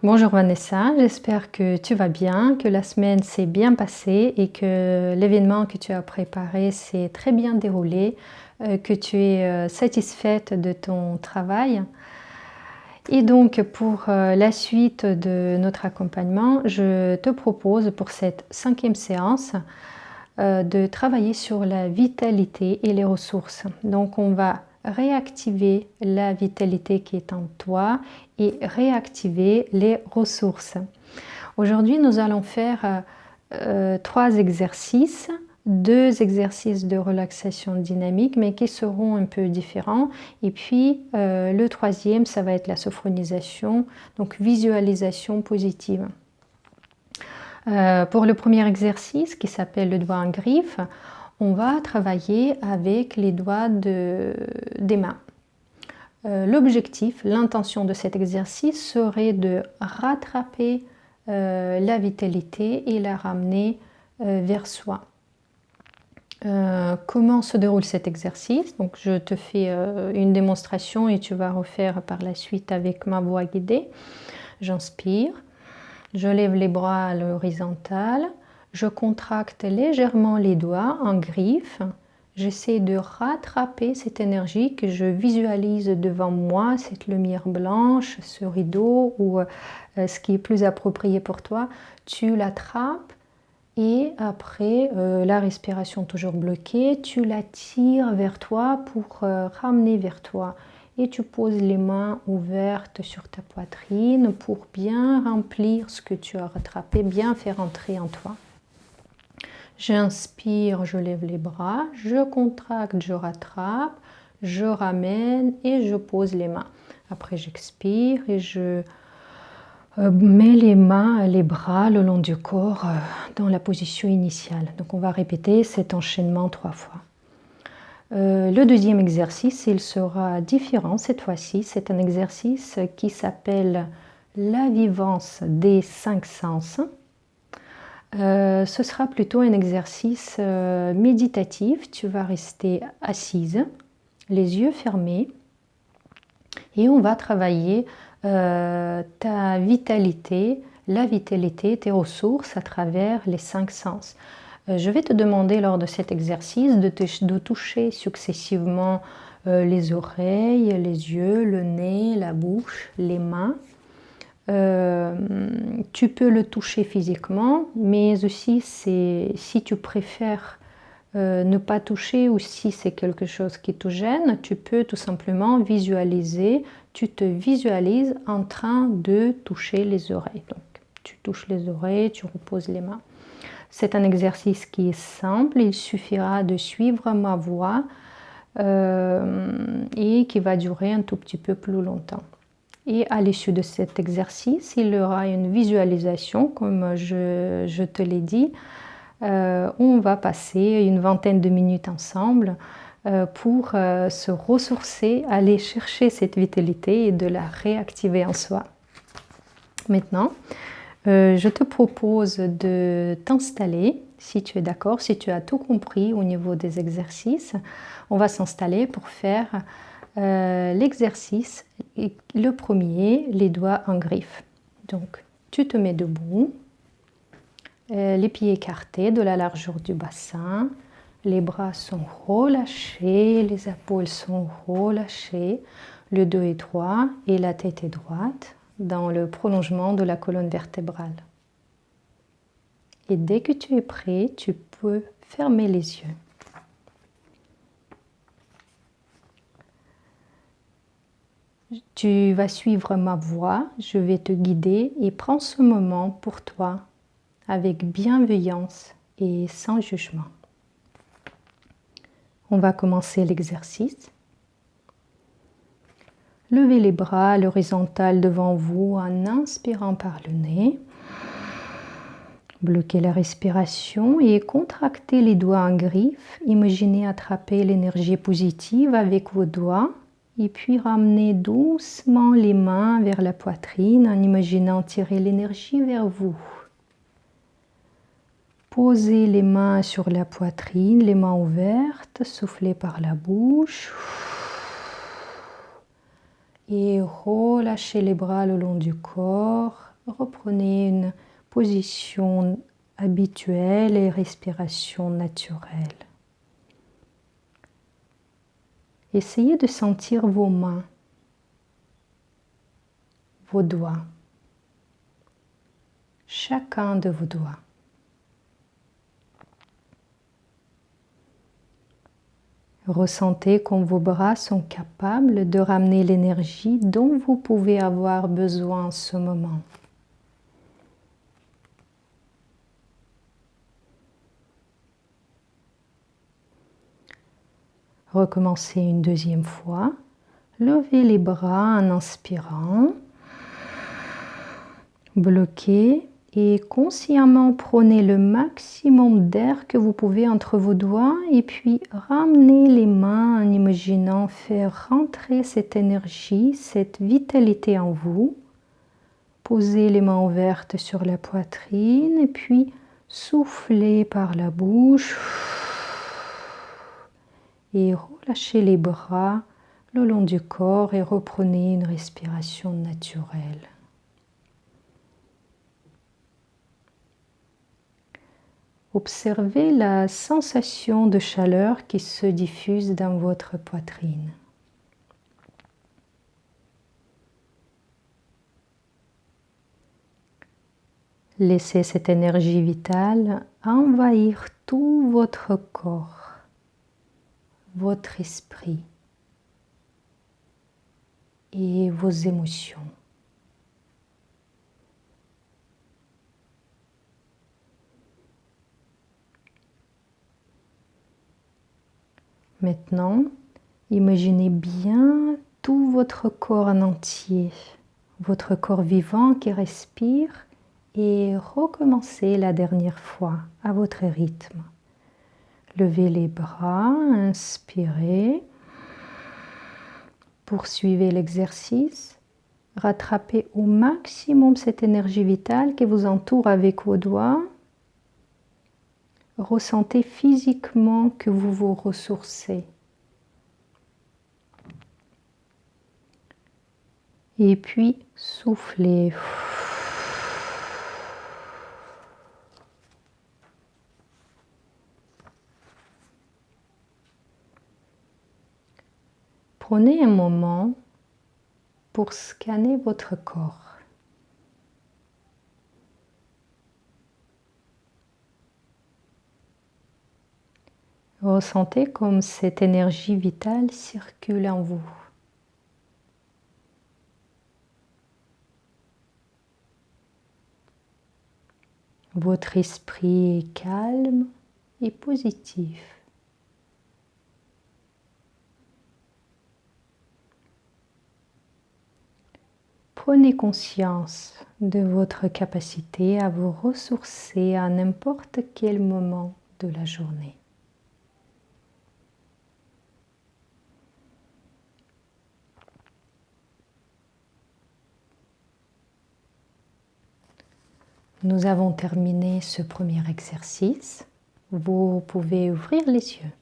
Bonjour Vanessa, j'espère que tu vas bien, que la semaine s'est bien passée et que l'événement que tu as préparé s'est très bien déroulé, que tu es satisfaite de ton travail. Et donc pour la suite de notre accompagnement, je te propose pour cette 5e séance de travailler sur la vitalité et les ressources. Donc on va réactiver la vitalité qui est en toi et réactiver les ressources. Aujourd'hui, nous allons faire 3 exercices, 2 exercices de relaxation dynamique, mais qui seront un peu différents. Et puis, le 3e, ça va être la sophronisation, donc visualisation positive. Pour le premier exercice, qui s'appelle le doigt en griffe, on va travailler avec les doigts des mains. L'objectif, l'intention de cet exercice serait de rattraper la vitalité et la ramener vers soi. Comment se déroule cet exercice? Donc, je te fais une démonstration et tu vas refaire par la suite avec ma voix guidée. J'inspire, je lève les bras à l'horizontale, je contracte légèrement les doigts en griffe. J'essaie de rattraper cette énergie que je visualise devant moi, cette lumière blanche, ce rideau ou ce qui est plus approprié pour toi. Tu l'attrapes et après la respiration toujours bloquée, tu la tires vers toi pour ramener vers toi. Et tu poses les mains ouvertes sur ta poitrine pour bien remplir ce que tu as rattrapé, bien faire entrer en toi. J'inspire, je lève les bras, je contracte, je rattrape, je ramène et je pose les mains. Après, j'expire et je mets les mains, les bras le long du corps dans la position initiale. Donc, on va répéter cet enchaînement 3 fois. Le deuxième exercice, il sera différent cette fois-ci. C'est un exercice qui s'appelle la vivance des 5 sens. Ce sera plutôt un exercice méditatif. Tu vas rester assise, les yeux fermés, et on va travailler ta vitalité, la vitalité, tes ressources à travers les 5 sens. Je vais te demander lors de cet exercice de toucher successivement les oreilles, les yeux, le nez, la bouche, les mains. Tu peux le toucher physiquement, mais aussi si tu préfères ne pas toucher ou si c'est quelque chose qui te gêne, tu peux tout simplement visualiser, tu te visualises en train de toucher les oreilles. Donc, tu touches les oreilles, tu reposes les mains. C'est un exercice qui est simple, il suffira de suivre ma voix et qui va durer un tout petit peu plus longtemps. Et à l'issue de cet exercice, il y aura une visualisation, comme je te l'ai dit. On va passer une vingtaine de minutes ensemble pour se ressourcer, aller chercher cette vitalité et de la réactiver en soi. Maintenant, je te propose de t'installer, si tu es d'accord, si tu as tout compris au niveau des exercices. On va s'installer pour faire l'exercice, le premier, les doigts en griffe. Donc, tu te mets debout, les pieds écartés de la largeur du bassin, les bras sont relâchés, les épaules sont relâchées, le dos est droit et la tête est droite dans le prolongement de la colonne vertébrale. Et dès que tu es prêt, tu peux fermer les yeux. Tu vas suivre ma voix, je vais te guider et prends ce moment pour toi avec bienveillance et sans jugement. On va commencer l'exercice. Levez les bras à l'horizontale devant vous en inspirant par le nez. Bloquez la respiration et contractez les doigts en griffe. Imaginez attraper l'énergie positive avec vos doigts et puis ramenez doucement les mains vers la poitrine en imaginant tirer l'énergie vers vous. Posez les mains sur la poitrine, les mains ouvertes, soufflez par la bouche. Et relâchez les bras le long du corps reprenez une position habituelle et respiration naturelle. Essayez de sentir vos mains, vos doigts, chacun de vos doigts. Ressentez comme vos bras sont capables de ramener l'énergie dont vous pouvez avoir besoin en ce moment. Recommencez une deuxième fois. Levez les bras en inspirant. Bloquez et consciemment prenez le maximum d'air que vous pouvez entre vos doigts et puis ramenez les mains en imaginant faire rentrer cette énergie, cette vitalité en vous. Posez les mains ouvertes sur la poitrine et puis soufflez par la bouche et relâchez les bras le long du corps et reprenez une respiration naturelle. Observez la sensation de chaleur qui se diffuse dans votre poitrine. Laissez cette énergie vitale envahir tout votre corps, votre esprit et vos émotions. Maintenant, imaginez bien tout votre corps en entier, votre corps vivant qui respire et recommencez la dernière fois à votre rythme. Levez les bras, inspirez, poursuivez l'exercice, rattrapez au maximum cette énergie vitale qui vous entoure avec vos doigts. Ressentez physiquement que vous vous ressourcez. Et puis soufflez. Prenez un moment pour scanner votre corps. Ressentez comme cette énergie vitale circule en vous. Votre esprit est calme et positif. Prenez conscience de votre capacité à vous ressourcer à n'importe quel moment de la journée. Nous avons terminé ce premier exercice. Vous pouvez ouvrir les yeux.